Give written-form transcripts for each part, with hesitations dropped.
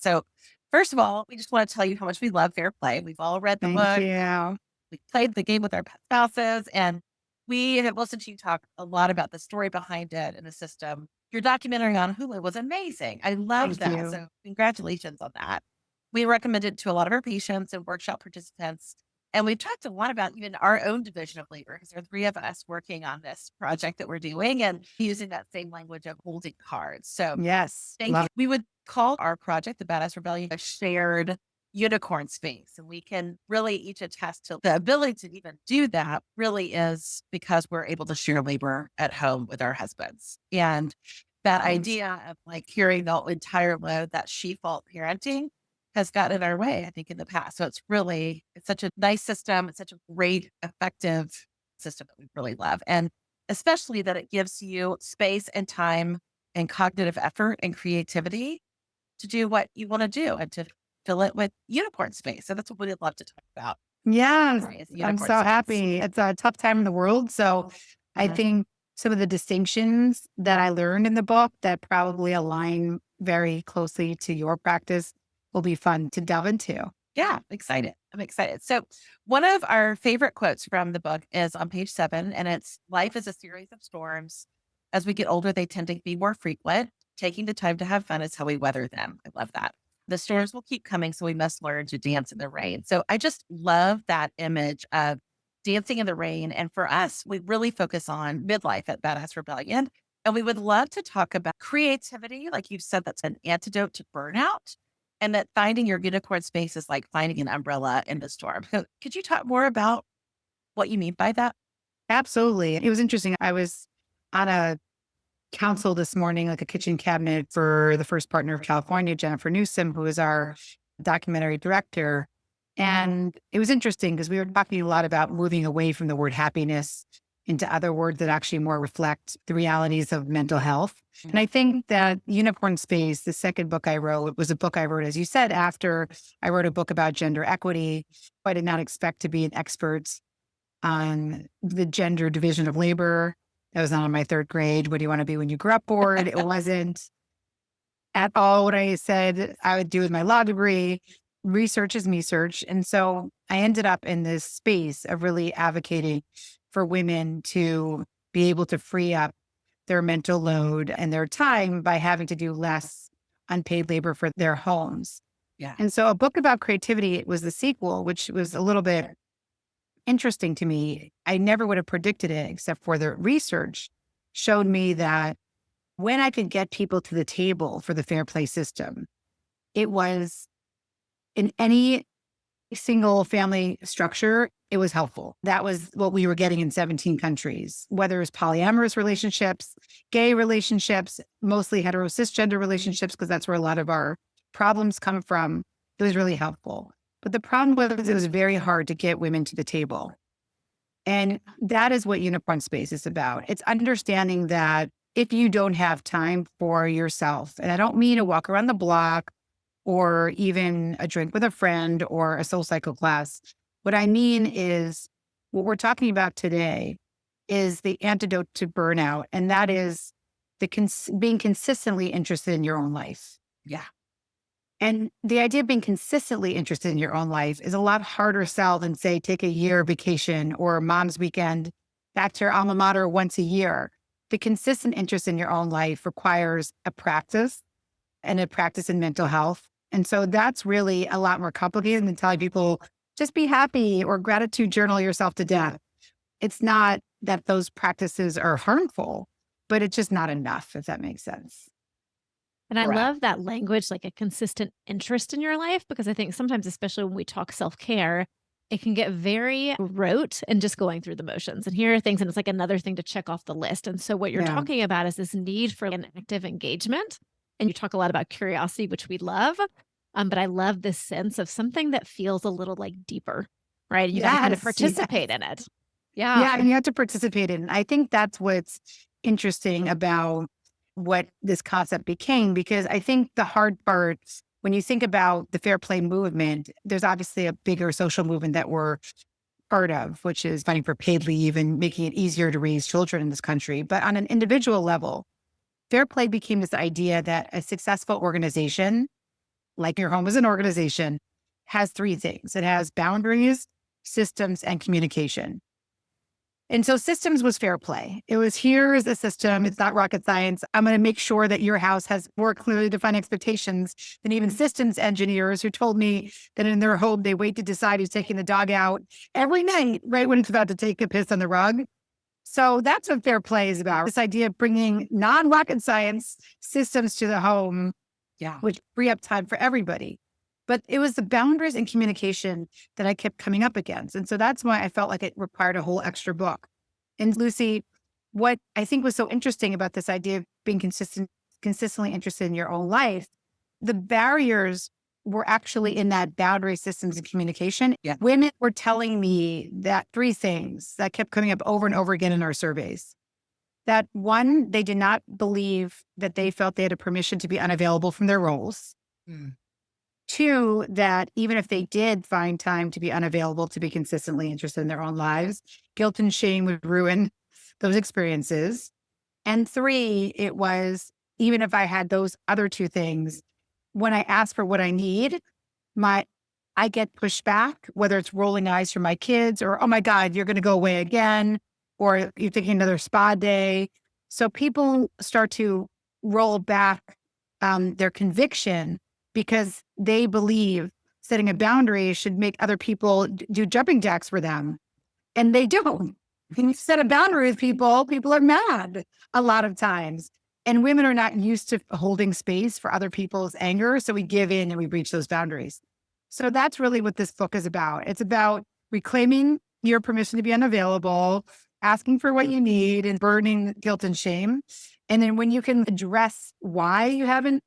So, first of all, we just want to tell you how much we love Fair Play. We've all read the Thank book, you. we played the game with our pet spouses, and we have listened to you talk a lot about the story behind it and the system. Your documentary on Hulu was amazing. I loved Thank that. you. So, congratulations on that. We recommend it to a lot of our patients and workshop participants. And we've talked a lot about even our own division of labor because there are three of us working on this project that we're doing and using that same language of holding cards. So, Yes. thank Love you. We would call our project, the Badass Rebellion, a shared unicorn space. And we can really each attest to the ability to even do that really is because we're able to share labor at home with our husbands. And that idea of like carrying the entire load, that she fault parenting has gotten in our way, I think, in the past. So it's such a nice system. It's such a great, effective system that we really love. And especially that it gives you space and time and cognitive effort and creativity to do what you want to do and to fill it with unicorn space. So that's what we'd love to talk about. Yes. Right, is I'm unicorn so space. happy. It's a tough time in the world. So I Mhm. think some of the distinctions that I learned in the book that probably align very closely to your practice will be fun to delve into. Yeah, excited. I'm excited. So one of our favorite quotes from the book is on page 7, and it's life is a series of storms. As we get older, they tend to be more frequent. Taking the time to have fun is how we weather them. I love that. The storms will keep coming, so we must learn to dance in the rain. So I just love that image of dancing in the rain. And for us, we really focus on midlife at Badass Rebellion. And we would love to talk about creativity. Like you said, that's an antidote to burnout. And that finding your unicorn space is like finding an umbrella in the storm. So could you talk more about what you mean by that? Absolutely. It was interesting. I was on a council this morning, like a kitchen cabinet for the first partner of California, Jennifer Newsom, who is our documentary director. And it was interesting because we were talking a lot about moving away from the word happiness into other words that actually more reflect the realities of mental health. And I think that Unicorn Space, the second book I wrote, was a book I wrote, as you said, after I wrote a book about gender equity. I did not expect to be an expert on the gender division of labor. That was not in my third grade. What do you want to be when you grow up board? It wasn't at all what I said I would do with my law degree. Research is me search. And so I ended up in this space of really advocating for women to be able to free up their mental load and their time by having to do less unpaid labor for their homes. Yeah. And so a book about creativity was the sequel, which was a little bit interesting to me. I never would have predicted it except for the research showed me that when I could get people to the table for the fair play system, it was in any single family structure, it was helpful. That was what we were getting in 17 countries, whether it's polyamorous relationships, gay relationships, mostly hetero cisgender relationships, because that's where a lot of our problems come from. It was really helpful. But the problem was it was very hard to get women to the table. And that is what Unicorn Space is about. It's understanding that if you don't have time for yourself, and I don't mean to walk around the block or even a drink with a friend or a soul cycle class, what I mean is what we're talking about today is the antidote to burnout. And that is being consistently interested in your own life. Yeah. And the idea of being consistently interested in your own life is a lot harder sell than, say, take a year vacation or mom's weekend back to your alma mater once a year. The consistent interest in your own life requires a practice and a practice in mental health. And so that's really a lot more complicated than telling people just be happy or gratitude journal yourself to death. It's not that those practices are harmful, but it's just not enough, if that makes sense. And I Correct. love that language, like a consistent interest in your life, because I think sometimes, especially when we talk self care, it can get very rote and just going through the motions. And here are things, and it's like another thing to check off the list. And so, what you're Yeah. talking about is this need for an active engagement. And you talk a lot about curiosity, which we love. But I love this sense of something that feels a little like deeper, right? And you got to kind of Yes. Yes. participate in it. Yeah. Yeah, and you have to participate in it. I think that's what's interesting about what this concept became, because I think the hard part, when you think about the fair play movement, there's obviously a bigger social movement that we're part of, which is fighting for paid leave and making it easier to raise children in this country. But on an individual level, fair play became this idea that a successful organization like your home is an organization, has three things. It has boundaries, systems, and communication. And so systems was fair play. It was, here is a system. It's not rocket science. I'm going to make sure that your house has more clearly defined expectations than even systems engineers who told me that in their home, they wait to decide who's taking the dog out every night, right when it's about to take a piss on the rug. So that's what fair play is about. This idea of bringing non-rocket science systems to the home, which free up time for everybody. But it was the boundaries and communication that I kept coming up against. And so that's why I felt like it required a whole extra book. And Lucy, what I think was so interesting about this idea of being consistently interested in your own life, the barriers were actually in that boundary, systems, and communication. Women were telling me that three things that kept coming up over and over again in our surveys. That one, they did not believe that they felt they had a permission to be unavailable from their roles. Two, that even if they did find time to be unavailable, to be consistently interested in their own lives, guilt and shame would ruin those experiences. And three, it was, even if I had those other two things, when I ask for what I need, I get pushed back, whether it's rolling eyes from my kids or, oh my God, you're going to go away again, or you're taking another spa day. So people start to roll back their conviction because they believe setting a boundary should make other people do jumping jacks for them. And they don't. When you set a boundary with people, people are mad a lot of times. And women are not used to holding space for other people's anger. So we give in and we breach those boundaries. So that's really what this book is about. It's about reclaiming your permission to be unavailable, asking for what you need, and burning guilt and shame. And then when you can address why you haven't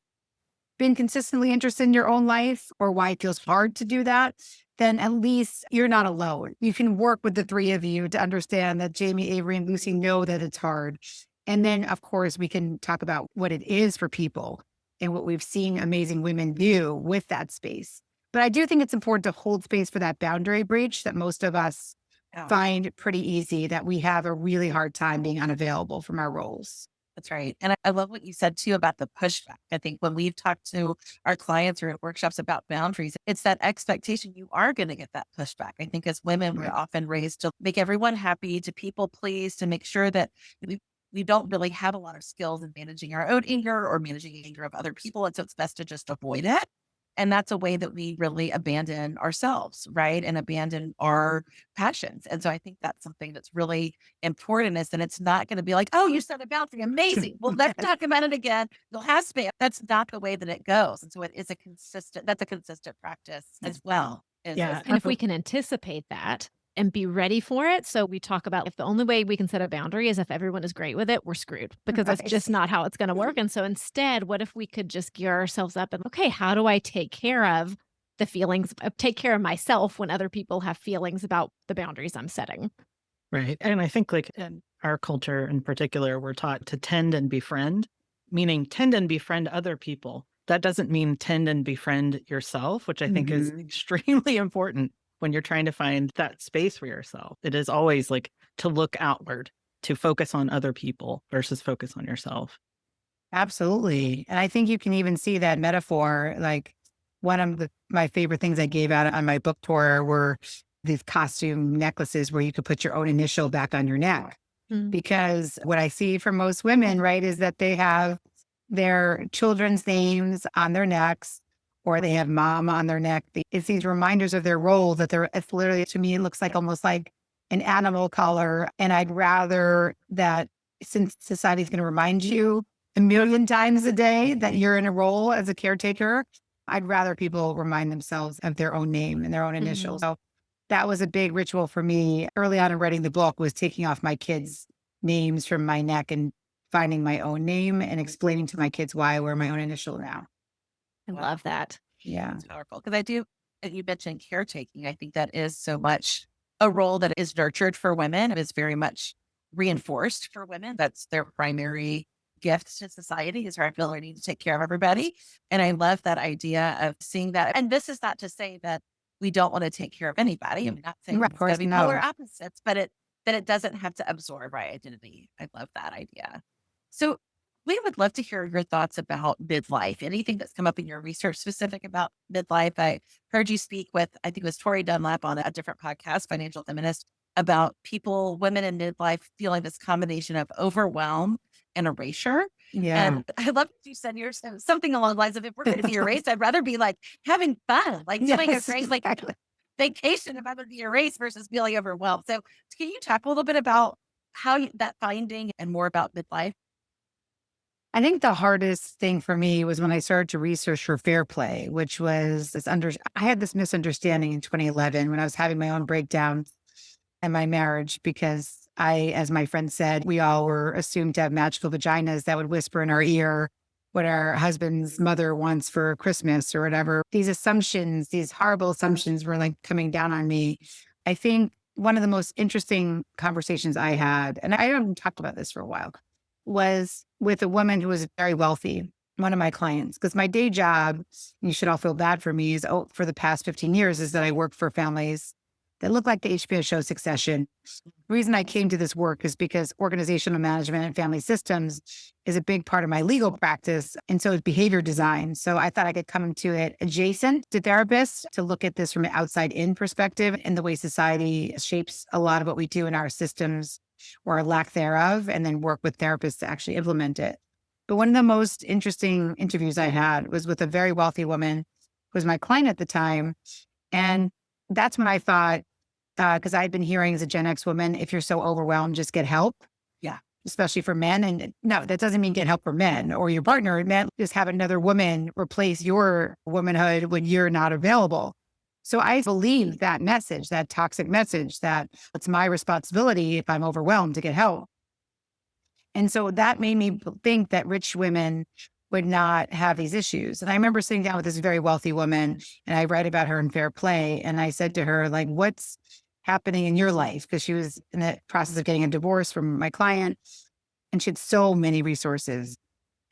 been consistently interested in your own life or why it feels hard to do that, then at least you're not alone. You can work with the three of you to understand that Jamie, Avery, and Lucy know that it's hard. And then, of course, we can talk about what it is for people and what we've seen amazing women do with that space. But I do think it's important to hold space for that boundary breach that most of us find pretty easy, that we have a really hard time being unavailable from our roles. That's right. And I love what you said too about the pushback. I think when we've talked to our clients or at workshops about boundaries, it's that expectation you are going to get that pushback. I think as women, we're often raised to make everyone happy, to people please, to make sure that we don't really have a lot of skills in managing our own anger or managing the anger of other people. And so it's best to just avoid it. And that's a way that we really abandon ourselves, right? And abandon our passions. And so I think that's something that's really important, is that it's not going to be like, oh, you set a boundary. Amazing. Well, let's talk about it again. You'll have spam. That's not the way that it goes. And so it is that's a consistent practice as well. And if we can anticipate that and be ready for it. So we talk about, if the only way we can set a boundary is if everyone is great with it, we're screwed, because that's just not how it's going to work. And so instead, what if we could just gear ourselves up and, okay, how do I take care of the feelings, take care of myself when other people have feelings about the boundaries I'm setting? Right. And I think, like, in our culture in particular, we're taught to tend and befriend, meaning tend and befriend other people. That doesn't mean tend and befriend yourself, which I think is extremely important when you're trying to find that space for yourself. It is always like to look outward, to focus on other people versus focus on yourself. Absolutely. And I think you can even see that metaphor. Like, one of my favorite things I gave out on my book tour were these costume necklaces where you could put your own initial back on your neck. Because what I see from most women, right, is that they have their children's names on their necks, or they have mom on their neck. It's these reminders of their role that it's literally, to me, it looks like almost like an animal color. And I'd rather that, since society's going to remind you a million times a day that you're in a role as a caretaker, I'd rather people remind themselves of their own name and their own initials. So that was a big ritual for me early on in writing the book, was taking off my kids' names from my neck and finding my own name and explaining to my kids why I wear my own initial now. I love that. Yeah. It's powerful. Because you mentioned caretaking. I think that is so much a role that is nurtured for women. It is very much reinforced for women. That's their primary gift to society, is our ability to take care of everybody. And I love that idea of seeing that. And this is not to say that we don't want to take care of anybody. I'm not saying it's going to be polar opposites, but that it doesn't have to absorb our identity. I love that idea. So We would love to hear your thoughts about midlife, anything that's come up in your research specific about midlife. I heard you speak with, I think it was Tori Dunlap on a different podcast, Financial Feminist, about people, women in midlife feeling this combination of overwhelm and erasure. Yeah. And I love that you said yours something along the lines of, if we're going to be erased, I'd rather be like having fun, like doing a Yes, great like exactly. vacation, if I'm going to be erased versus feeling overwhelmed. So can you talk a little bit about how that finding and more about midlife? I think the hardest thing for me was when I started to research for fair play, which was I had this misunderstanding in 2011 when I was having my own breakdown in my marriage because as my friend said, we all were assumed to have magical vaginas that would whisper in our ear what our husband's mother wants for Christmas or whatever. These assumptions, these horrible assumptions were like coming down on me. I think one of the most interesting conversations I had, and I haven't talked about this for a while, was with a woman who was very wealthy, one of my clients. Because my day job, you should all feel bad for me, is for the past 15 years, is that I work for families that look like the HBO show Succession. The reason I came to this work is because organizational management and family systems is a big part of my legal practice. And so is behavior design. So I thought I could come to it adjacent to therapists to look at this from an outside in perspective and the way society shapes a lot of what we do in our systems or lack thereof, and then work with therapists to actually implement it. But one of the most interesting interviews I had was with a very wealthy woman who was my client at the time. And that's when I thought, because I'd been hearing as a Gen X woman, if you're so overwhelmed, just get help. Yeah. Especially for men. And no, that doesn't mean get help for men or your partner. It meant just have another woman replace your womanhood when you're not available. So I believe that message, that toxic message, that it's my responsibility if I'm overwhelmed to get help. And so that made me think that rich women would not have these issues. And I remember sitting down with this very wealthy woman, and I write about her in Fair Play. And I said to her, like, what's happening in your life? Because she was in the process of getting a divorce from my client, and she had so many resources.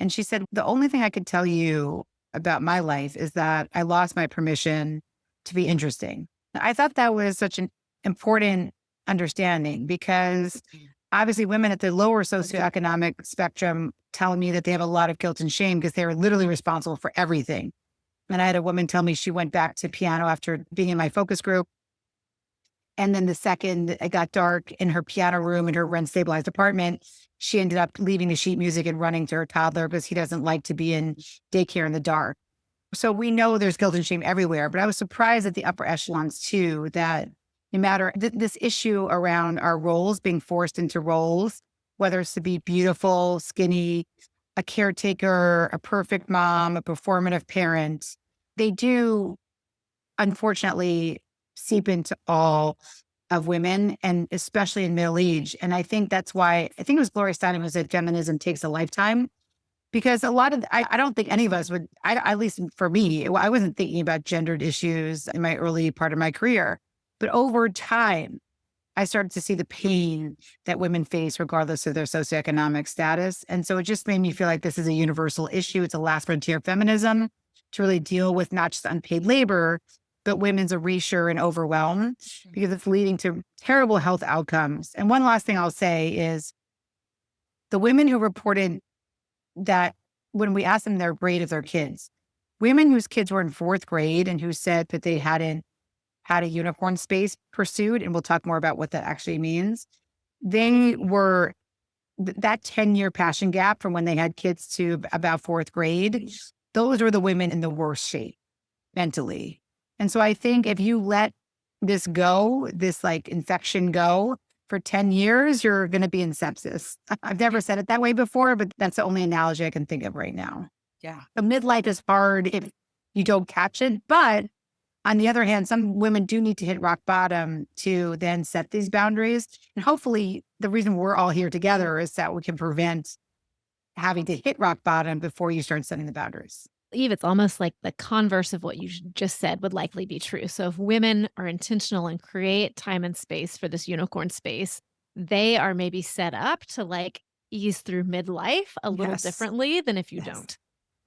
And she said, the only thing I could tell you about my life is that I lost my permission to be interesting. I thought that was such an important understanding because obviously women at the lower socioeconomic spectrum tell me that they have a lot of guilt and shame because they were literally responsible for everything. And I had a woman tell me she went back to piano after being in my focus group. And then the second it got dark in her piano room in her rent stabilized apartment, she ended up leaving the sheet music and running to her toddler because he doesn't like to be in daycare in the dark. So we know there's guilt and shame everywhere, but I was surprised at the upper echelons too, that no matter this issue around our roles, being forced into roles, whether it's to be beautiful, skinny, a caretaker, a perfect mom, a performative parent, they do unfortunately seep into all of women and especially in middle age. And I think that's why, I think it was Gloria Steinem who said feminism takes a lifetime. Because a lot of, I don't think any of us would, at least for me, I wasn't thinking about gendered issues in my early part of my career. But over time, I started to see the pain that women face regardless of their socioeconomic status. And so it just made me feel like this is a universal issue. It's a last frontier feminism to really deal with not just unpaid labor, but women's erasure and overwhelm because it's leading to terrible health outcomes. And one last thing I'll say is the women who reported that when we asked them their grade of their kids, women whose kids were in fourth grade and who said that they hadn't had a unicorn space pursued, and we'll talk more about what that actually means, they were that 10-year passion gap from when they had kids to about fourth grade, those were the women in the worst shape mentally. And so I think if you let this go, this like infection go, for 10 years, you're going to be in sepsis. I've never said it that way before, but that's the only analogy I can think of right now. Yeah. The midlife is hard if you don't catch it. But on the other hand, some women do need to hit rock bottom to then set these boundaries. And hopefully the reason we're all here together is that we can prevent having to hit rock bottom before you start setting the boundaries. Eve, it's almost like the converse of what you just said would likely be true. So if women are intentional and create time and space for this unicorn space, they are maybe set up to like ease through midlife a little differently than if you don't.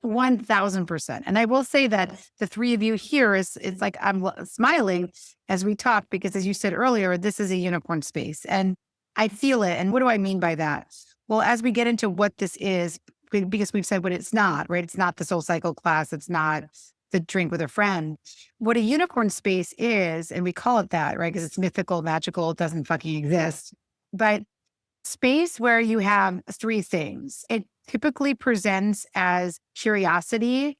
1000%. And I will say that the three of you here it's like I'm smiling as we talk, because as you said earlier, this is a unicorn space and I feel it. And what do I mean by that? Well, as we get into what this is, because we've said what it's not, right? It's not the Soul Cycle class. It's not the drink with a friend. What a unicorn space is, and we call it that, right? Because it's mythical, magical, it doesn't fucking exist. But space where you have three things. It typically presents as curiosity,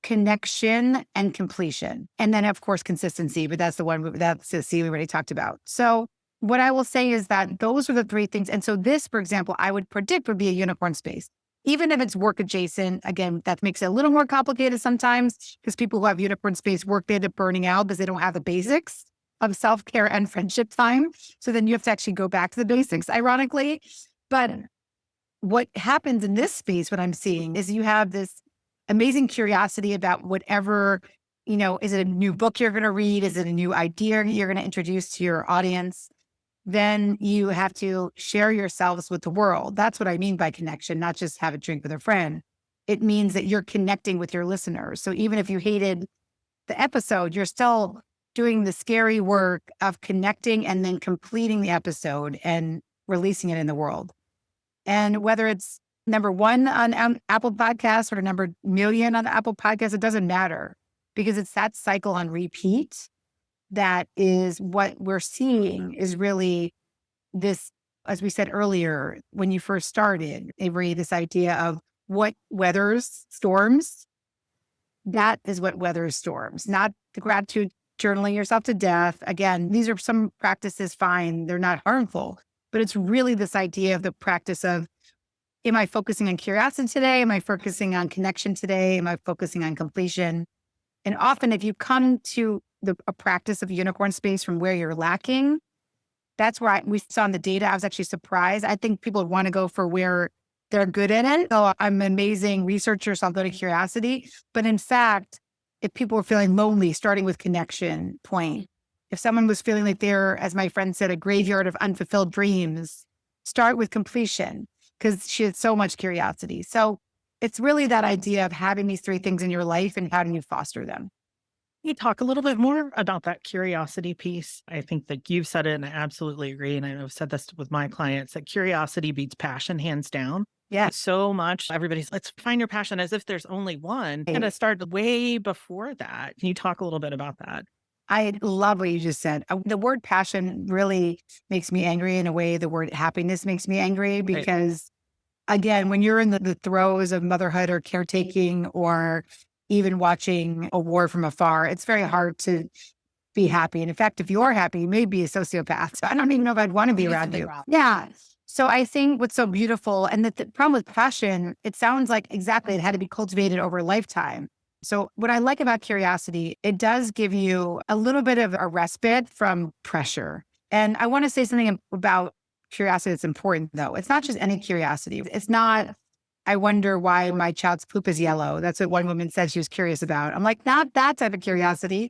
connection, and completion. And then, of course, consistency, but that's the C we already talked about. So what I will say is that those are the three things. And so this, for example, I would predict would be a unicorn space. Even if it's work adjacent, again, that makes it a little more complicated sometimes because people who have unicorn space work, they end up burning out because they don't have the basics of self-care and friendship time. So then you have to actually go back to the basics, ironically. But what happens in this space, what I'm seeing is you have this amazing curiosity about whatever, is it a new book you're going to read? Is it a new idea you're going to introduce to your audience? Then you have to share yourselves with the world. That's what I mean by connection, not just have a drink with a friend. It means that you're connecting with your listeners. So even if you hated the episode, you're still doing the scary work of connecting and then completing the episode and releasing it in the world. And whether it's number one on Apple Podcasts or number million on Apple Podcasts, it doesn't matter because it's that cycle on repeat. That is what we're seeing is really this, as we said earlier, when you first started, Avery, this idea of what weathers storms. That is what weathers storms, not the gratitude journaling yourself to death. Again, these are some practices, fine, they're not harmful, but it's really this idea of the practice of, am I focusing on curiosity today? Am I focusing on connection today? Am I focusing on completion? And often if you come to a practice of unicorn space from where you're lacking, that's where we saw in the data, I was actually surprised. I think people want to go for where they're good in it. Oh, I'm an amazing researcher, so I'll go to curiosity. But in fact, if people were feeling lonely, starting with connection point, if someone was feeling like they're, as my friend said, a graveyard of unfulfilled dreams, start with completion because she had so much curiosity. So it's really that idea of having these three things in your life and how do you foster them? Can you talk a little bit more about that curiosity piece? I think that you've said it and I absolutely agree. And I've said this with my clients that curiosity beats passion hands down. Yeah. So much. Everybody's, let's find your passion as if there's only one. And it started way before that. Can you talk a little bit about that? I love what you just said. The word passion really makes me angry in a way. The word happiness makes me angry because, again, when you're in the throes of motherhood or caretaking or even watching a war from afar, it's very hard to be happy. And in fact, if you're happy, you may be a sociopath. So I don't even know if I'd want to be around you. Yeah. So I think what's so beautiful, and the problem with passion, it sounds like exactly it had to be cultivated over a lifetime. So what I like about curiosity, it does give you a little bit of a respite from pressure. And I want to say something about curiosity that's important, though. It's not just any curiosity. It's not, I wonder why my child's poop is yellow. That's what one woman said she was curious about. I'm like, not that type of curiosity.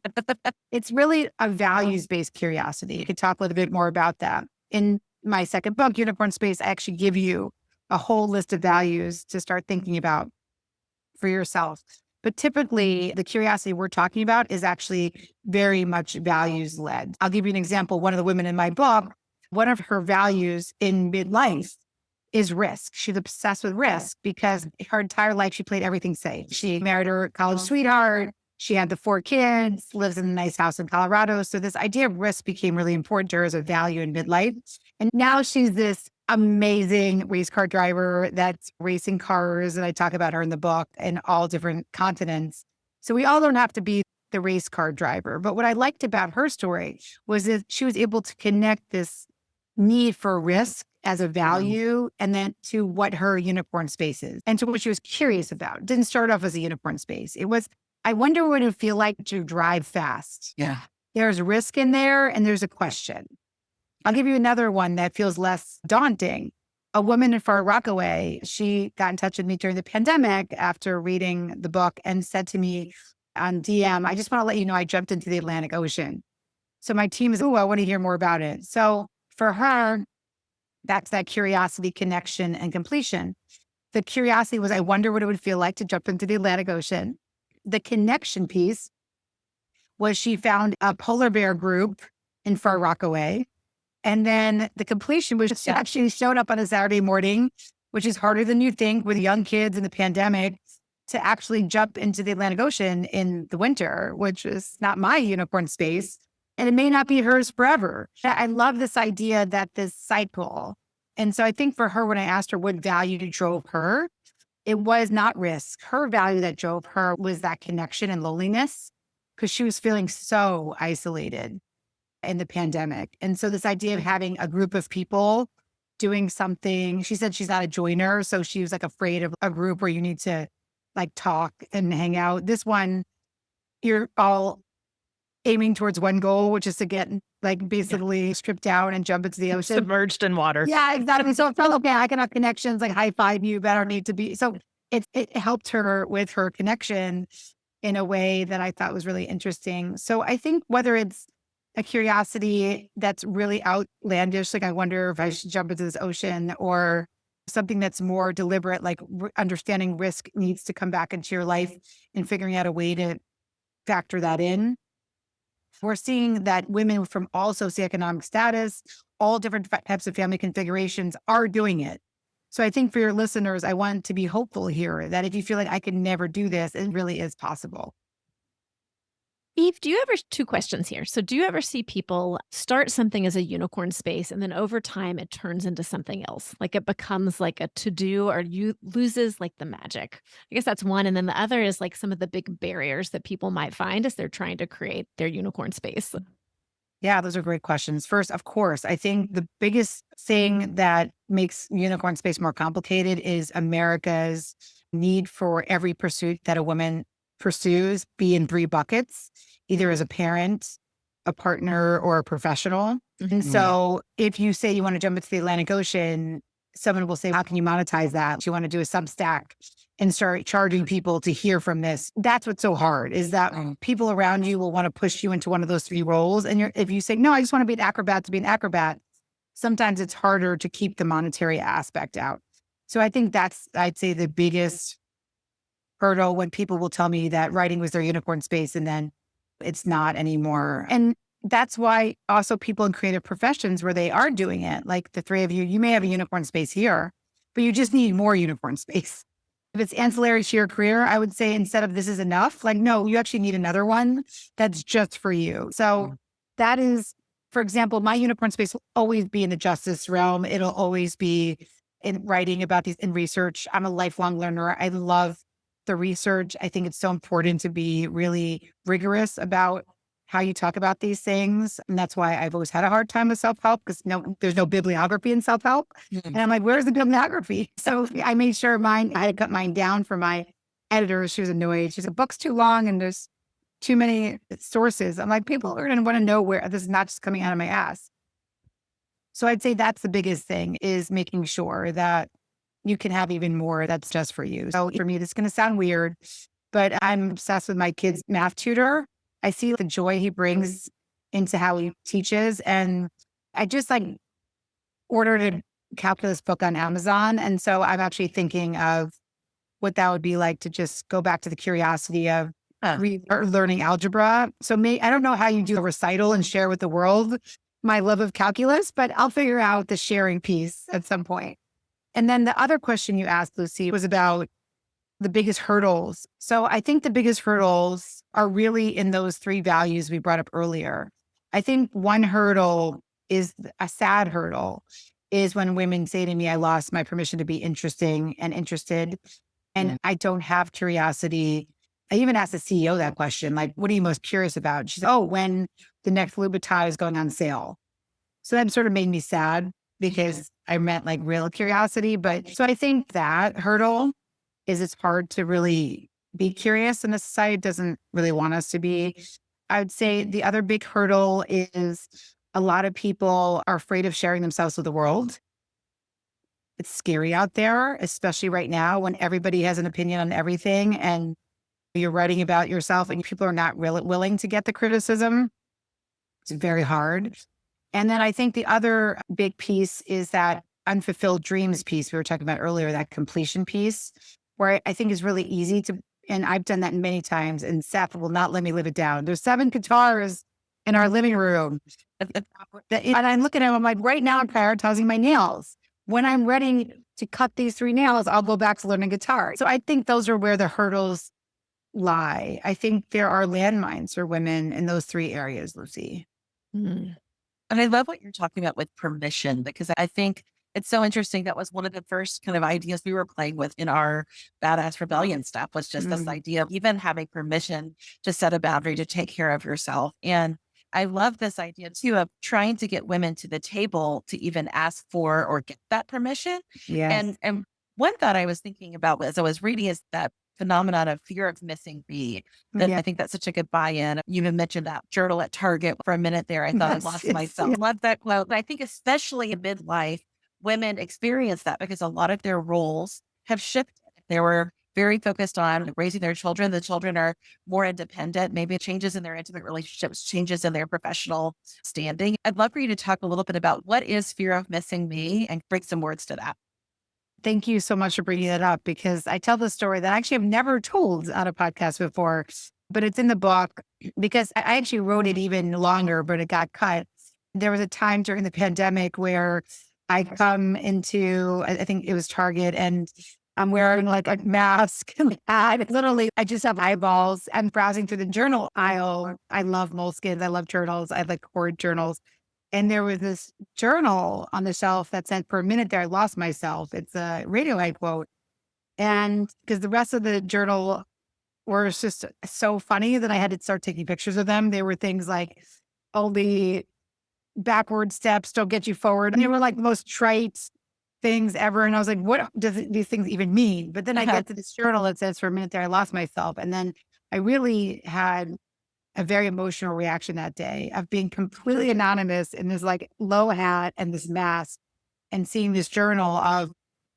It's really a values-based curiosity. You could talk a little bit more about that. In my second book, Unicorn Space, I actually give you a whole list of values to start thinking about for yourself. But typically, the curiosity we're talking about is actually very much values-led. I'll give you an example. One of the women in my book, one of her values in midlife is risk. She's obsessed with risk because her entire life, she played everything safe. She married her college sweetheart. She had the 4 kids, lives in a nice house in Colorado. So this idea of risk became really important to her as a value in midlife. And now she's this amazing race car driver that's racing cars. And I talk about her in the book in all different continents. So we all don't have to be the race car driver. But what I liked about her story was that she was able to connect this need for risk as a value and then to what her unicorn space is and to what she was curious about. It didn't start off as a unicorn space. It was, I wonder what it would feel like to drive fast. Yeah. There's risk in there and there's a question. I'll give you another one that feels less daunting. A woman in Far Rockaway, she got in touch with me during the pandemic after reading the book and said to me on DM, I just want to let you know I jumped into the Atlantic Ocean. So my team is, I want to hear more about it. So for her, that's that curiosity, connection, and completion. The curiosity was, I wonder what it would feel like to jump into the Atlantic Ocean. The connection piece was she found a polar bear group in Far Rockaway. And then the completion was she actually showed up on a Saturday morning which is harder than you think with young kids in the pandemic, to actually jump into the Atlantic Ocean in the winter, which is not my unicorn space. And it may not be hers forever. I love this idea that this cycle. And so I think for her, when I asked her what value drove her, it was not risk. Her value that drove her was that connection and loneliness, because she was feeling so isolated in the pandemic. And so this idea of having a group of people doing something, she said she's not a joiner. So she was like afraid of a group where you need to like talk and hang out. This one, you're all aiming towards one goal, which is to get like basically stripped down and jump into the ocean. Submerged in water. Yeah, exactly. So it felt okay. I can have connections, like high five you, but I don't need to be. So it helped her with her connection in a way that I thought was really interesting. So I think whether it's a curiosity that's really outlandish, like I wonder if I should jump into this ocean, or something that's more deliberate, like understanding risk needs to come back into your life and figuring out a way to factor that in. We're seeing that women from all socioeconomic status, all different types of family configurations are doing it. So I think for your listeners, I want to be hopeful here that if you feel like I can never do this, it really is possible. Eve, do you ever, two questions here. So do you ever see people start something as a unicorn space and then over time it turns into something else? Like it becomes like a to-do, or you loses like the magic? I guess that's one. And then the other is like some of the big barriers that people might find as they're trying to create their unicorn space. Yeah, those are great questions. First, of course, I think the biggest thing that makes unicorn space more complicated is America's need for every pursuit that a woman pursues be in three buckets, either as a parent, a partner, or a professional. And so if you say you want to jump into the Atlantic Ocean, someone will say, how can you monetize that? Do you want to do a Substack and start charging people to hear from this? That's what's so hard, is that people around you will want to push you into one of those three roles. And if you say, no, I just want to be an acrobat to be an acrobat, sometimes it's harder to keep the monetary aspect out. So I think that's, I'd say, the biggest hurdle when people will tell me that writing was their unicorn space and then it's not anymore. And that's why also people in creative professions where they are doing it, like the three of you, you may have a unicorn space here, but you just need more unicorn space. If it's ancillary to your career, I would say instead of this is enough, like, no, you actually need another one that's just for you. So that is, for example, my unicorn space will always be in the justice realm. It'll always be in writing about these, in research. I'm a lifelong learner. I love the research. I think it's so important to be really rigorous about how you talk about these things. And that's why I've always had a hard time with self-help, because there's no bibliography in self-help. And I'm like, where's the bibliography? So I made sure I had to cut mine down for my editor. She was annoyed. She said, the book's too long and there's too many sources. I'm like, people are going to want to know where this is not just coming out of my ass. So I'd say that's the biggest thing, is making sure that you can have even more that's just for you. So for me, this is going to sound weird, but I'm obsessed with my kid's math tutor. I see the joy he brings into how he teaches. And I just like ordered a calculus book on Amazon. And so I'm actually thinking of what that would be like to just go back to the curiosity of learning algebra. So I don't know how you do a recital and share with the world my love of calculus, but I'll figure out the sharing piece at some point. And then the other question you asked, Lucy, was about the biggest hurdles. So I think the biggest hurdles are really in those three values we brought up earlier. I think one hurdle is a sad hurdle, is when women say to me, I lost my permission to be interesting and interested, and I don't have curiosity. I even asked the CEO that question, like, what are you most curious about? She said, oh, when the next Louboutin is going on sale. So that sort of made me sad, because I meant like real curiosity. But so I think that hurdle is, it's hard to really be curious, and the society doesn't really want us to be. I would say the other big hurdle is a lot of people are afraid of sharing themselves with the world. It's scary out there, especially right now when everybody has an opinion on everything and you're writing about yourself and people are not really willing to get the criticism. It's very hard. And then I think the other big piece is that unfulfilled dreams piece we were talking about earlier, that completion piece, where I think is really easy to, and I've done that many times, and Seth will not let me live it down. There's 7 guitars in our living room. And I'm looking at them, I'm like, right now I'm prioritizing my nails. When I'm ready to cut these 3 nails, I'll go back to learning guitar. So I think those are where the hurdles lie. I think there are landmines for women in those 3 areas, Lucy. Mm. And I love what you're talking about with permission, because I think it's so interesting. That was one of the first kind of ideas we were playing with in our badass rebellion stuff, was just this idea of even having permission to set a boundary, to take care of yourself. And I love this idea too of trying to get women to the table to even ask for or get that permission. Yes. And one thought I was thinking about as I was reading is that phenomenon of fear of missing me. That Yeah. I think that's such a good buy-in. You even mentioned that journal at Target for a minute there. I thought Yes, I lost yes, myself. yeah. Love that quote. And I think especially in midlife, women experience that because a lot of their roles have shifted. They were very focused on raising their children. The children are more independent. Maybe it changes in their intimate relationships, changes in their professional standing. I'd love for you to talk a little bit about what is fear of missing me and bring some words to that. Thank you so much for bringing that up, because I tell the story that I actually have never told on a podcast before, but it's in the book because I actually wrote it even longer, but it got cut. There was a time during the pandemic where I come into, I think it was Target, and I'm wearing like a mask and literally I just have eyeballs. I'm browsing through the journal aisle. I love moleskins. I love journals. I like hoard journals. And there was this journal on the shelf that said, for a minute there, I lost myself. It's a Radiohead quote. And because the rest of the journal were just so funny that I had to start taking pictures of them. They were things like, only backward steps don't get you forward. And they were like the most trite things ever. And I was like, what does these things even mean? But then I get to this journal that says, for a minute there, I lost myself. And then I really had a very emotional reaction that day of being completely anonymous in this like low hat and this mask, and seeing this journal of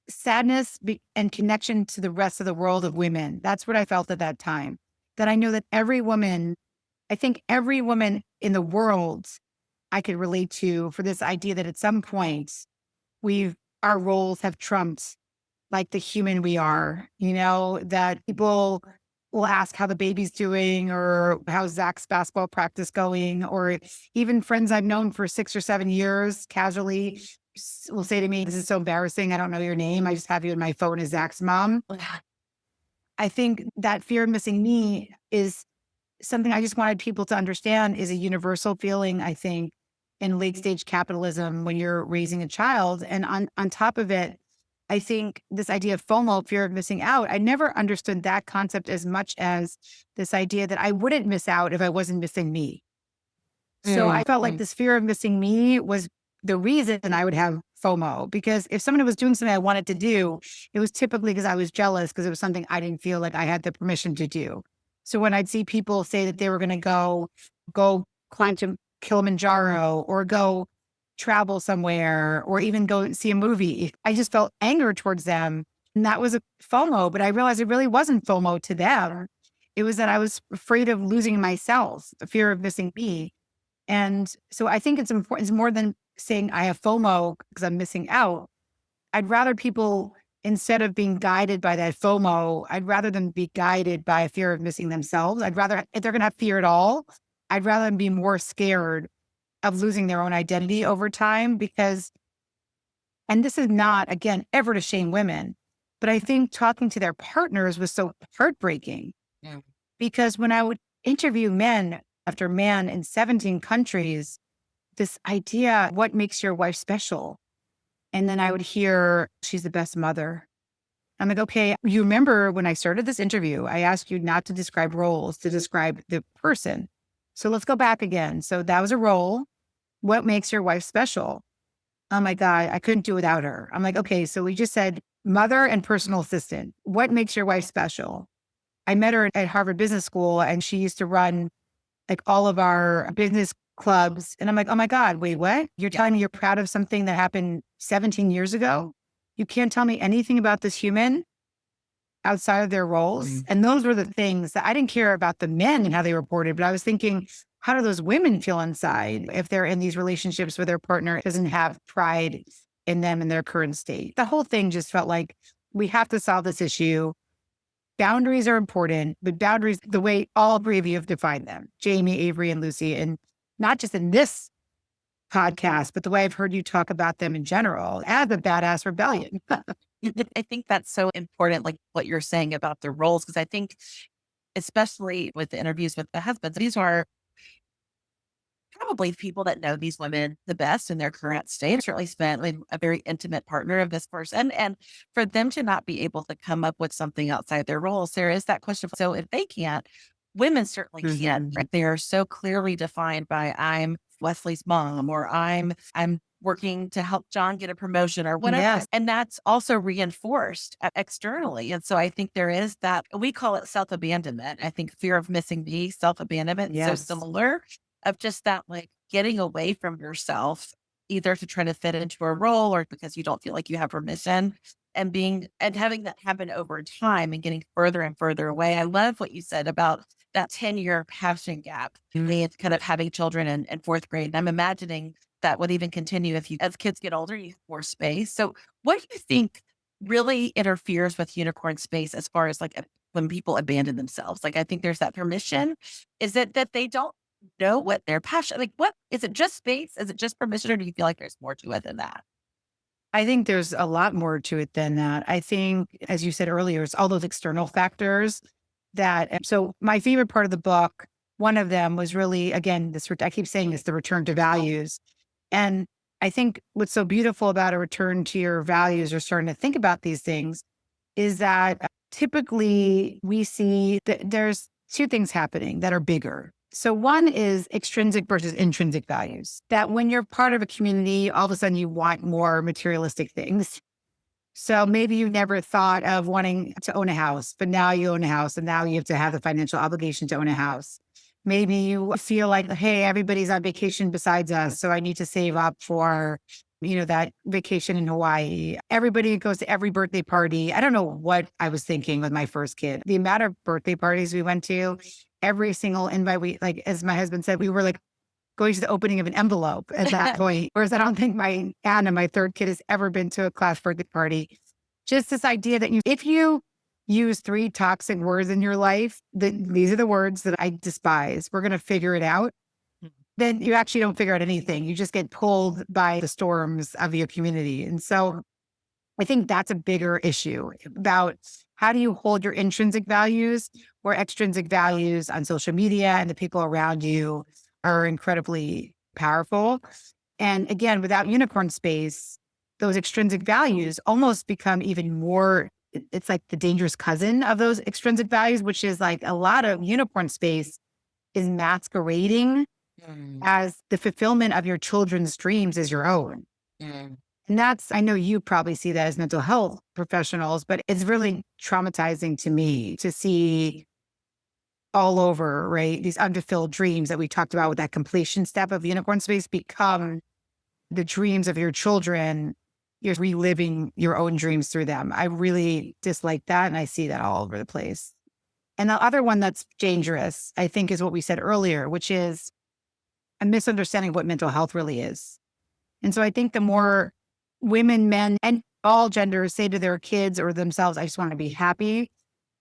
sadness and connection to the rest of the world of women. That's what I felt at that time. That I know that every woman, I think every woman in the world I could relate to, for this idea that at some point our roles have trumped like the human we are, that people will ask how the baby's doing, or how's Zach's basketball practice going, or even friends I've known for 6 or 7 years casually will say to me, this is so embarrassing. I don't know your name. I just have you in my phone as Zach's mom. I think that fear of missing me is something I just wanted people to understand is a universal feeling, I think, in late stage capitalism when you're raising a child. And on top of it, I think this idea of FOMO, fear of missing out, I never understood that concept as much as this idea that I wouldn't miss out if I wasn't missing me. So I felt like this fear of missing me was the reason I would have FOMO, because if someone was doing something I wanted to do, it was typically because I was jealous, because it was something I didn't feel like I had the permission to do. So when I'd see people say that they were going to go climb to Kilimanjaro, or go travel somewhere, or even go see a movie, I just felt anger towards them. And that was a FOMO, but I realized it really wasn't FOMO to them. It was that I was afraid of losing myself, the fear of missing me. And so I think it's important. It's more than saying I have FOMO because I'm missing out. I'd rather people, instead of being guided by that FOMO, I'd rather them be guided by a fear of missing themselves. I'd rather, if they're going to have fear at all, I'd rather them be more scared of losing their own identity over time, because, and this is not, again, ever to shame women, but I think talking to their partners was so heartbreaking. Yeah. Because when I would interview man after man in 17 countries, this idea, what makes your wife special? And then I would hear, she's the best mother. I'm like, okay, you remember when I started this interview, I asked you not to describe roles, to describe the person. So let's go back again. So that was a role. What makes your wife special? Oh my God, I couldn't do without her. I'm like, okay, so we just said mother and personal assistant. What makes your wife special? I met her at Harvard Business School, and she used to run like all of our business clubs. And I'm like, oh my God, wait, what? You're telling me you're proud of something that happened 17 years ago? You can't tell me anything about this human outside of their roles. And those were the things that I didn't care about the men and how they reported, but I was thinking, how do those women feel inside if they're in these relationships where their partner doesn't have pride in them in their current state? The whole thing just felt like we have to solve this issue. Boundaries are important, but boundaries, the way all 3 of you have defined them, Jamie, Avery, and Lucy, and not just in this podcast, but the way I've heard you talk about them in general as a badass rebellion. I think that's so important, like what you're saying about the roles, because I think, especially with the interviews with the husbands, these are probably the people that know these women the best in their current state, certainly spent with a very intimate partner of this person. And for them to not be able to come up with something outside their roles, there is that question. So if they can't, women certainly can. Right? They are so clearly defined by I'm Wesley's mom, or I'm working to help John get a promotion, or whatever. Yes. And that's also reinforced externally. And so I think there is that, we call it self-abandonment. I think fear of missing me, self-abandonment, so Yes. similar, of just that, like getting away from yourself, either to try to fit into a role or because you don't feel like you have permission, and having that happen over time and getting further and further away. I love what you said about that 10-year passion gap, and kind of having children in fourth grade. And I'm imagining that would even continue if you, as kids get older, you have more space. So what do you think really interferes with unicorn space as far as like when people abandon themselves? Like, I think there's that permission. Is it that they don't know what their passion, like, what is it, just space? Is it just permission, or do you feel like there's more to it than that? I think there's a lot more to it than that. I think, as you said earlier, it's all those external factors so my favorite part of the book, one of them was really, again, I keep saying it's the return to values. And I think what's so beautiful about a return to your values, or starting to think about these things, is that typically we see that there's two things happening that are bigger. So one is extrinsic versus intrinsic values, that when you're part of a community, all of a sudden you want more materialistic things. So maybe you never thought of wanting to own a house, but now you own a house, and now you have to have the financial obligation to own a house. Maybe you feel like, hey, everybody's on vacation besides us, so I need to save up for, that vacation in Hawaii. Everybody goes to every birthday party. I don't know what I was thinking with my first kid. The amount of birthday parties we went to, every single invite, like, as my husband said, we were like going to the opening of an envelope at that point. Whereas I don't think my Anna, my third kid, has ever been to a class birthday party. Just this idea that if you use 3 toxic words in your life, these are the words that I despise, we're going to figure it out. Then you actually don't figure out anything. You just get pulled by the storms of your community. And so I think that's a bigger issue about how do you hold your intrinsic values or extrinsic values on social media, and the people around you are incredibly powerful. And again, without unicorn space, those extrinsic values almost become even more, it's like the dangerous cousin of those extrinsic values, which is like a lot of unicorn space is masquerading as the fulfillment of your children's dreams as your own. And I know you probably see that as mental health professionals, but it's really traumatizing to me to see all over, right? These unfulfilled dreams that we talked about with that completion step of unicorn space become the dreams of your children. You're reliving your own dreams through them. I really dislike that. And I see that all over the place. And the other one that's dangerous, I think, is what we said earlier, which is a misunderstanding of what mental health really is. And so I think the more women, men, and all genders say to their kids or themselves, I just want to be happy,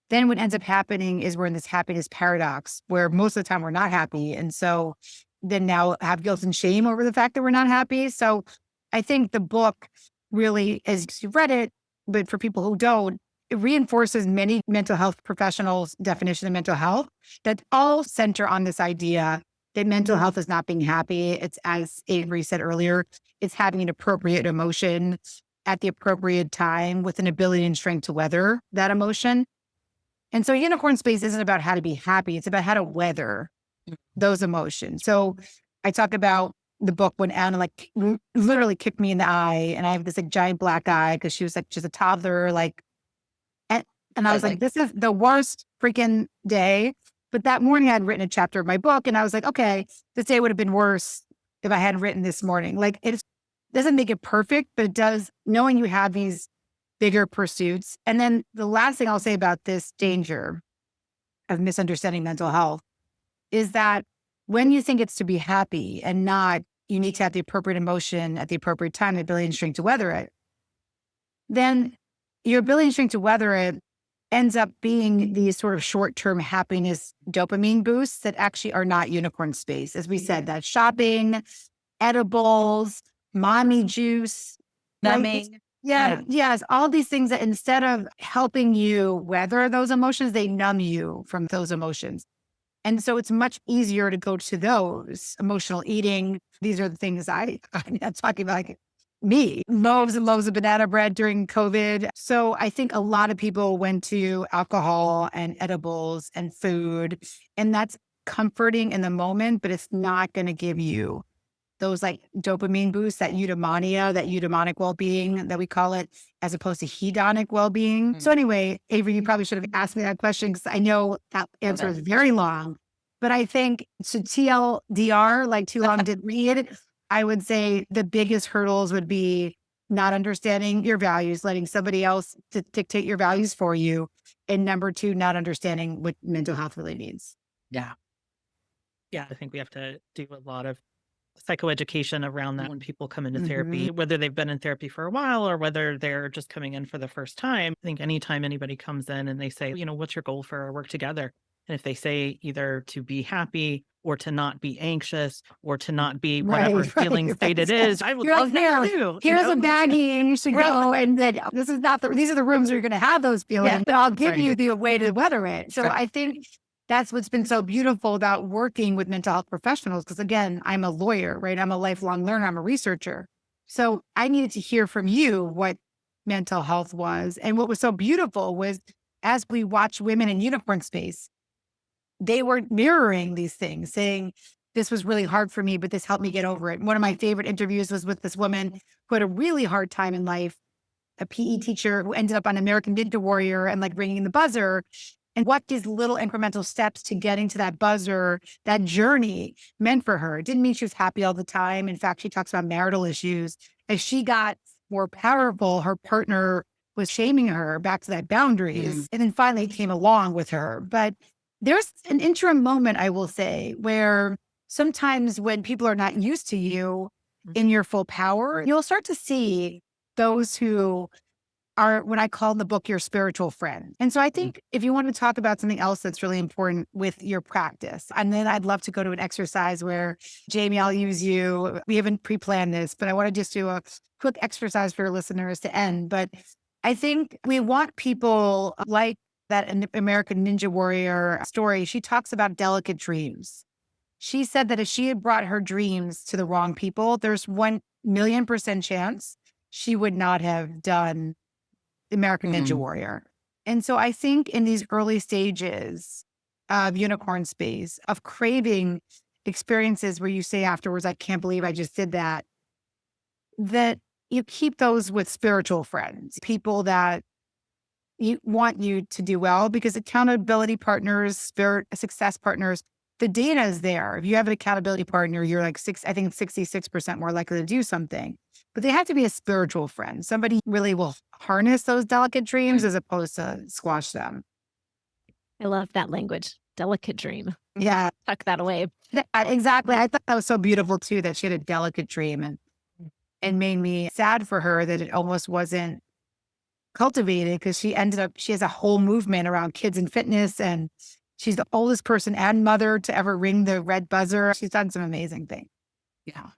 then what ends up happening is we're in this happiness paradox where most of the time we're not happy. And so then now have guilt and shame over the fact that we're not happy. So I think the book really, as you've read it, but for people who don't, it reinforces many mental health professionals' definition of mental health that all center on this idea that mental health is not being happy. It's, as Avery said earlier, it's having an appropriate emotion at the appropriate time with an ability and strength to weather that emotion. And so unicorn space isn't about how to be happy. It's about how to weather those emotions. So I talk about the book when Anna literally kicked me in the eye, and I have this giant black eye because she was just a toddler. And I was like, this is the worst freaking day. But that morning I had written a chapter of my book, and I was like, okay, this day would have been worse if I hadn't written this morning. It doesn't make it perfect, but it does, knowing you have these bigger pursuits. And then the last thing I'll say about this danger of misunderstanding mental health is that when you think it's to be happy and not, you need to have the appropriate emotion at the appropriate time, the ability and strength to weather it, then your ability and strength to weather it ends up being these sort of short-term happiness dopamine boosts that actually are not unicorn space. As we said, that shopping, edibles, mommy juice, Numbing. Yeah, yes. All these things that instead of helping you weather those emotions, they numb you from those emotions. And so it's much easier to go to those emotional eating. These are the things I'm talking about, like me, loaves and loaves of banana bread during COVID. So I think a lot of people went to alcohol and edibles and food, and that's comforting in the moment, but it's not going to give you those like dopamine boosts, that eudaimonia, that eudaimonic well-being that we call it, as opposed to hedonic well-being. So anyway, Avery, you probably should have asked me that question because I know that answer is very long. But I think to TLDR, like too long didn't read, I would say the biggest hurdles would be not understanding your values, letting somebody else dictate your values for you. And number two, not understanding what mental health really means. Yeah. Yeah, I think we have to do a lot of psychoeducation around that when people come into therapy, whether they've been in therapy for a while or whether they're just coming in for the first time. I think anytime anybody comes in and they say, what's your goal for our work together? And if they say either to be happy or to not be anxious or to not be whatever feeling state it is, I would love that too. Here's a baggie and you should go. And then this is not these are the rooms where you're going to have those feelings, but I'll give you the way to weather it. So I think that's what's been so beautiful about working with mental health professionals. Because again, I'm a lawyer, right? I'm a lifelong learner. I'm a researcher. So I needed to hear from you what mental health was. And what was so beautiful was as we watch women in unicorn space, they were mirroring these things, saying, this was really hard for me, but this helped me get over it. One of my favorite interviews was with this woman who had a really hard time in life, a PE teacher who ended up on American Ninja Warrior and like ringing the buzzer. And what these little incremental steps to getting to that buzzer, that journey meant for her. It didn't mean she was happy all the time. In fact, she talks about marital issues. As she got more powerful, her partner was shaming her back to that boundaries. And then finally came along with her. But there's an interim moment, I will say, where sometimes when people are not used to you in your full power, you'll start to see those who are what I call in the book your spiritual friend. And so I think if you want to talk about something else that's really important with your practice, and then I'd love to go to an exercise where, Jamie, I'll use you. We haven't pre-planned this, but I want to just do a quick exercise for your listeners to end. But I think we want people like that American Ninja Warrior story. She talks about delicate dreams. She said that if she had brought her dreams to the wrong people, there's 1,000,000% chance she would not have done American Ninja Warrior. And so I think in these early stages of unicorn space, of craving experiences where you say afterwards, I can't believe I just did that, that you keep those with spiritual friends, people that you want you to do well, because accountability partners, success partners, the data is there. If you have an accountability partner, you're like 66% more likely to do something. But they have to be a spiritual friend. Somebody really will harness those delicate dreams as opposed to squash them. I love that language. Delicate dream. Yeah. Tuck that away. Exactly. I thought that was so beautiful too, that she had a delicate dream, and made me sad for her that it almost wasn't cultivated, because she has a whole movement around kids and fitness, and she's the oldest person and mother to ever ring the red buzzer. She's done some amazing things. Yeah.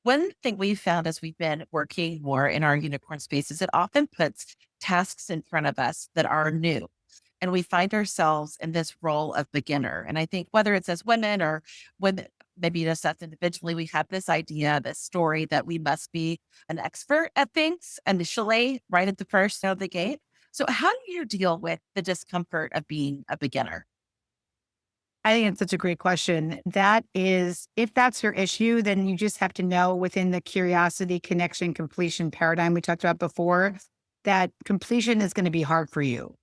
One thing we've found as we've been working more in our unicorn spaces, it often puts tasks in front of us that are new. And we find ourselves in this role of beginner. And I think whether it's as women or women, maybe just us individually, we have this idea, this story that we must be an expert at things initially, right at the first out of the gate. So how do you deal with the discomfort of being a beginner? I think it's such a great question. That is, if that's your issue, then you just have to know within the curiosity, connection, completion paradigm we talked about before, that completion is going to be hard for you.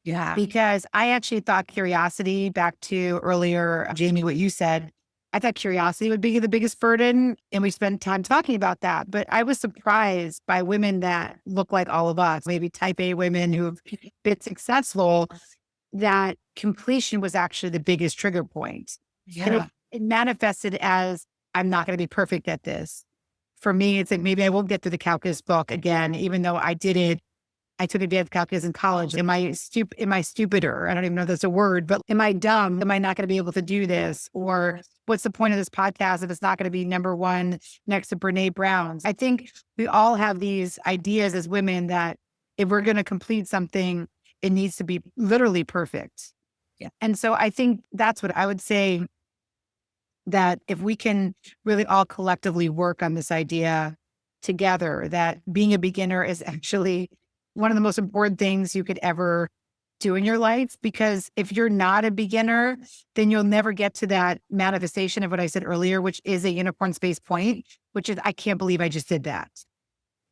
Yeah. Because I actually thought curiosity, back to earlier, Jamie, what you said, I thought curiosity would be the biggest burden. And we spent time talking about that. But I was surprised by women that look like all of us, maybe type A women who have been successful, that completion was actually the biggest trigger point. Yeah. And it manifested as, I'm not going to be perfect at this. For me, it's like, maybe I won't get through the calculus book again, even though I did it I took advanced calculus in college. Am I stupider? I don't even know if that's a word, but am I dumb? Am I not going to be able to do this? Or what's the point of this podcast if it's not going to be number one next to Brene Brown's? I think we all have these ideas as women that if we're going to complete something, it needs to be literally perfect. Yeah. And so I think that's what I would say, that if we can really all collectively work on this idea together, that being a beginner is actually one of the most important things you could ever do in your life. Because if you're not a beginner, then you'll never get to that manifestation of what I said earlier, which is a unicorn space point, which is, I can't believe I just did that.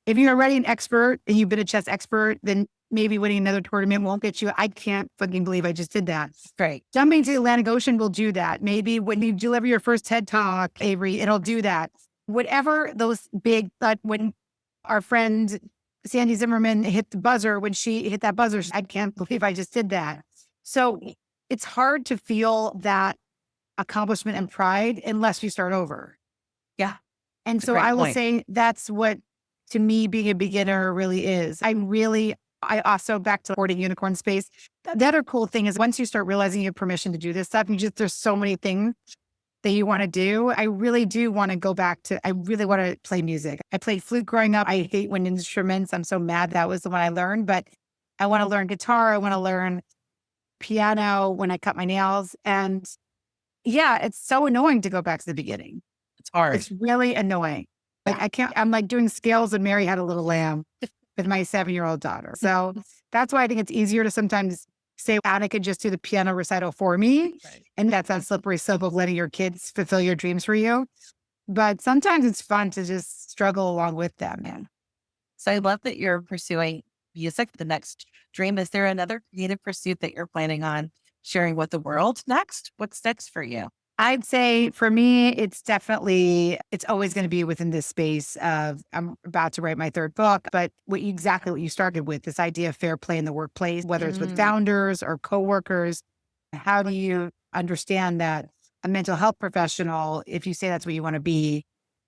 If you're already an expert and you've been a chess expert, then maybe winning another tournament won't get you. I can't fucking believe I just did that. Right. Jumping to the Atlantic Ocean will do that. Maybe when you deliver your first TED Talk, Avery, it'll do that. Whatever those big, when our friend Sandy Zimmerman hit the buzzer, when she hit that buzzer, I can't believe I just did that. So it's hard to feel that accomplishment and pride unless you start over. Yeah. And so I will say that's what, to me, being a beginner really is. I also, back to supporting unicorn space. The other cool thing is once you start realizing you have permission to do this stuff, there's so many things that you want to do. I really do want to go back to, I really want to play music. I played flute growing up. I hate wind instruments. I'm so mad that was the one I learned, but I want to learn guitar. I want to learn piano when I cut my nails. And yeah, it's so annoying to go back to the beginning. It's hard. It's really annoying. Like I'm like doing scales and Mary Had a Little Lamb with my 7-year-old daughter. So that's why I think it's easier to sometimes say, Anna could just do the piano recital for me. Right. And that's that slippery slope of letting your kids fulfill your dreams for you. But sometimes it's fun to just struggle along with them. Man. So I love that you're pursuing music, the next dream. Is there another creative pursuit that you're planning on sharing with the world next? What's next for you? I'd say for me, it's always going to be within this space of, I'm about to write my third book, but exactly what you started with, this idea of fair play in the workplace, whether it's with founders or coworkers. How do you understand that a mental health professional, if you say that's what you want to be,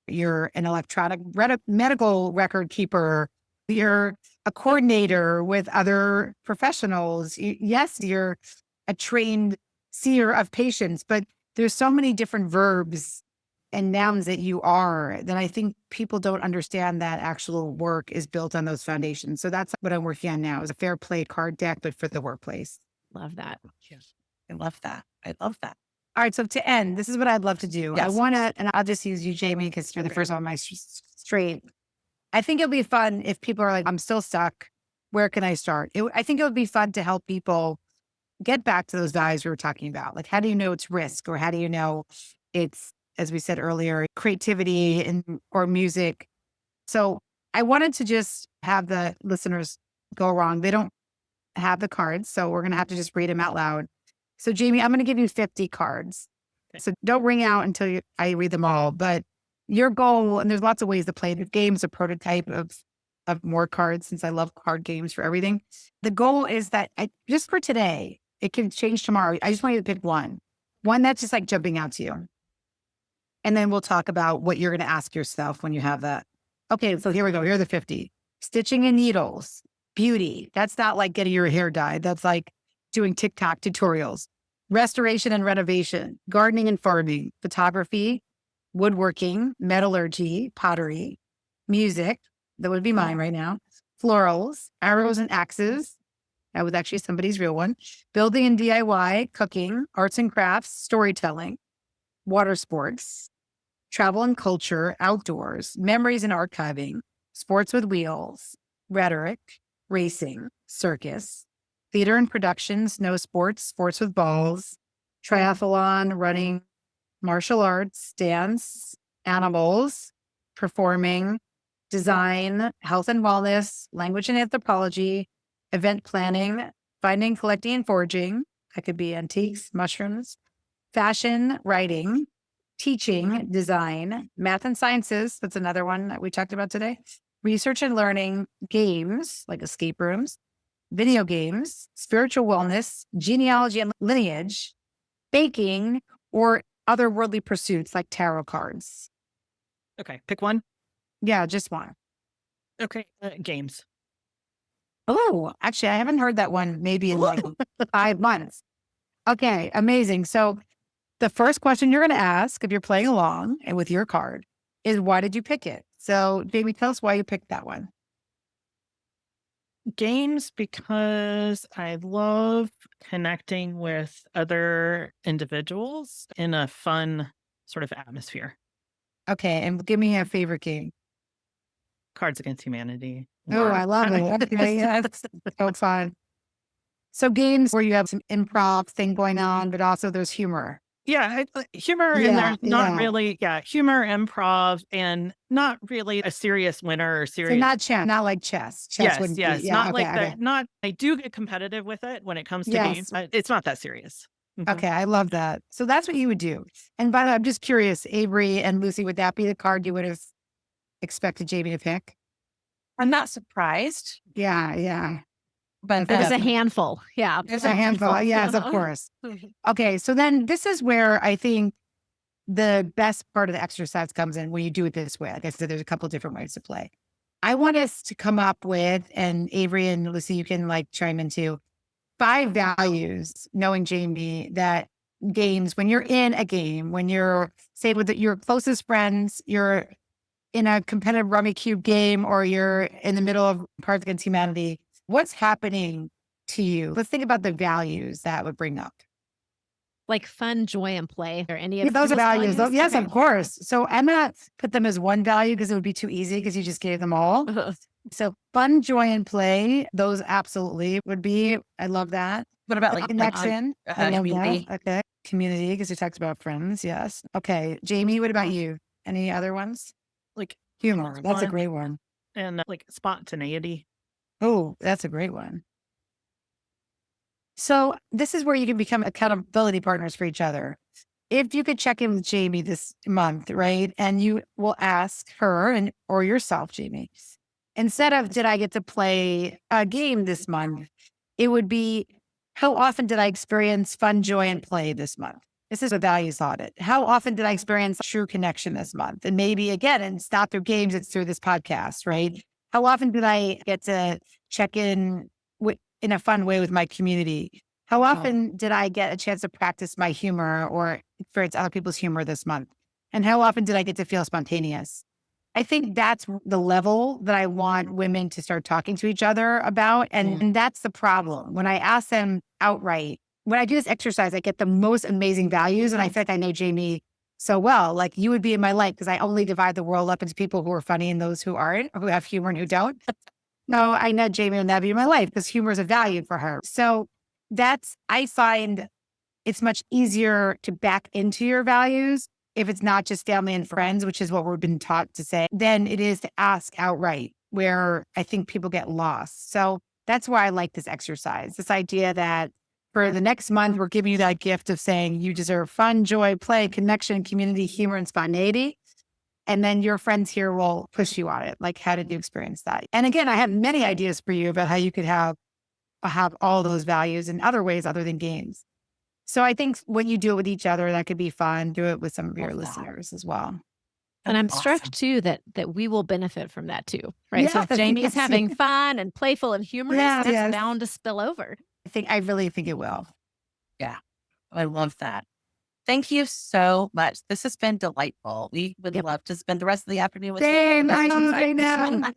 you're an electronic medical record keeper, you're a coordinator with other professionals. Yes, you're a trained seer of patients, but there's so many different verbs and nouns that you are that I think people don't understand that actual work is built on those foundations. So that's what I'm working on now, is a fair play card deck, but for the workplace. Love that. Yes. I love that. I love that. All right. So to end, this is what I'd love to do. Yes. I want to, and I'll just use you, Jamie, because you're the first one on my straight. I think it'll be fun if people are like, I'm still stuck. Where can I start? I think it would be fun to help people get back to those values we were talking about. Like, how do you know it's risk, or how do you know it's, as we said earlier, creativity or music? So I wanted to just have the listeners go wrong. They don't have the cards, so we're going to have to just read them out loud. So Jamie, I'm going to give you 50 cards. Okay. So don't ring out until I read them all. But your goal, and there's lots of ways to play the game's a prototype of more cards, since I love card games for everything. The goal is that just for today, it can change tomorrow. I just want you to pick one that's just like jumping out to you. And then we'll talk about what you're going to ask yourself when you have that. Okay, so here we go. Here are the 50. Stitching and needles, beauty. That's not like getting your hair dyed. That's like doing TikTok tutorials. Restoration and renovation, gardening and farming, photography, woodworking, metallurgy, pottery, music. That would be mine right now. Florals, arrows and axes. That was actually somebody's real one. Building and DIY, cooking, arts and crafts, storytelling, water sports, travel and culture, outdoors, memories and archiving, sports with wheels, rhetoric, racing, circus, theater and production, snow sports, sports with balls, triathlon, running, martial arts, dance, animals, performing, design, health and wellness, language and anthropology, event planning, finding, collecting, and foraging. That could be antiques, mushrooms, fashion, writing, teaching, design, math and sciences. That's another one that we talked about today. Research and learning, games like escape rooms, video games, spiritual wellness, genealogy and lineage, baking, or other worldly pursuits like tarot cards. Okay, pick one. Yeah, just one. Okay, games. Oh, actually, I haven't heard that one maybe in like 5 months. Okay, amazing. So the first question you're going to ask if you're playing along and with your card is why did you pick it? So Jamie, tell us why you picked that one. Games, because I love connecting with other individuals in a fun sort of atmosphere. Okay, and give me a favorite game. Cards Against Humanity. Oh, I love it. Okay, yeah, that's so fun. So games where you have some improv thing going on, but also there's humor. Yeah, humor, and Yeah, there's not yeah. really, humor, improv, and not really a serious winner or So serious. not chess, not like chess. Chess Yes, wouldn't be. yes, Yeah, not okay, like okay. that. Not, I do get competitive with it when it comes to Yes. games. It's not that serious. Mhm. Okay, I love that. So that's what you would do. And by the way, I'm just curious, Avery and Lucy, would that be the card you would have expected Jamie to pick? I'm not surprised, Yeah, yeah. but Okay. There's a then handful. Yeah. there's A handful. Yes, of course. Okay, so then this is where I think the best part of the exercise comes in when you do it this way. Like I said, there's a couple different ways to play. I want us to come up with, and Avery and Lucy, you can like chime into 5 values, knowing Jamie, that games, when you're in a game, when you're, say, with your closest friends, you're in a competitive Rummy Cube game, or you're in the middle of Cards Against Humanity, what's happening to you? Let's think about the values that would bring up. Like fun, joy, and play, or any Yeah, of those are those values. Yes, Okay. of course. So I'm not put them as one value because it would be too easy because you just gave them all. So fun, joy, and play, those absolutely would be. I love that. what about like Connection. I love community? that. Okay. Community, because you talked about friends. Yes. Okay. Jamie, what about you? Any other ones? Like Humor. That's a fun great one. and like spontaneity. Oh, that's a great one. So this is where you can become accountability partners for each other. If you could check in with Jamie this month, right? And you will ask her and or yourself, Jamie, instead of did I get to play a game this month, it would be how often did I experience fun, joy, and play this month? This is a values audit. How often did I experience true connection this month? And maybe again, and it's not through games, it's through this podcast, right? How often did I get to check in in a fun way with my community? How often did I get a chance to practice my humor or experience other people's humor this month? And how often did I get to feel spontaneous? I think that's the level that I want women to start talking to each other about. And that's the problem. When I ask them outright, when I do this exercise, I get the most amazing values. And I feel like I know Jamie so well. Like you would be in my life because I only divide the world up into people who are funny and those who aren't, or who have humor and who don't. No, I know Jamie would not be in my life because humor is a value for her. So I find it's much easier to back into your values if it's not just family and friends, which is what we've been taught to say, than it is to ask outright, where I think people get lost. So that's why I like this exercise, this idea that for the next month, we're giving you that gift of saying you deserve fun, joy, play, connection, community, humor, and spontaneity. And then your friends here will push you on it. Like, how did you experience that? And again, I have many ideas for you about how you could have all those values in other ways other than games. So I think when you do it with each other, that could be fun. Do it with some of your listeners as well. And I'm That's struck awesome. too that we will benefit from that too, right? So Yeah, if Jamie's yes, having fun and playful and humorous, Yeah, that's yes. bound to spill over. I really think it will. Yeah, I love that. Thank you so much. This has been delightful. We would Yep. love to spend the rest of the afternoon with you. Same, I know.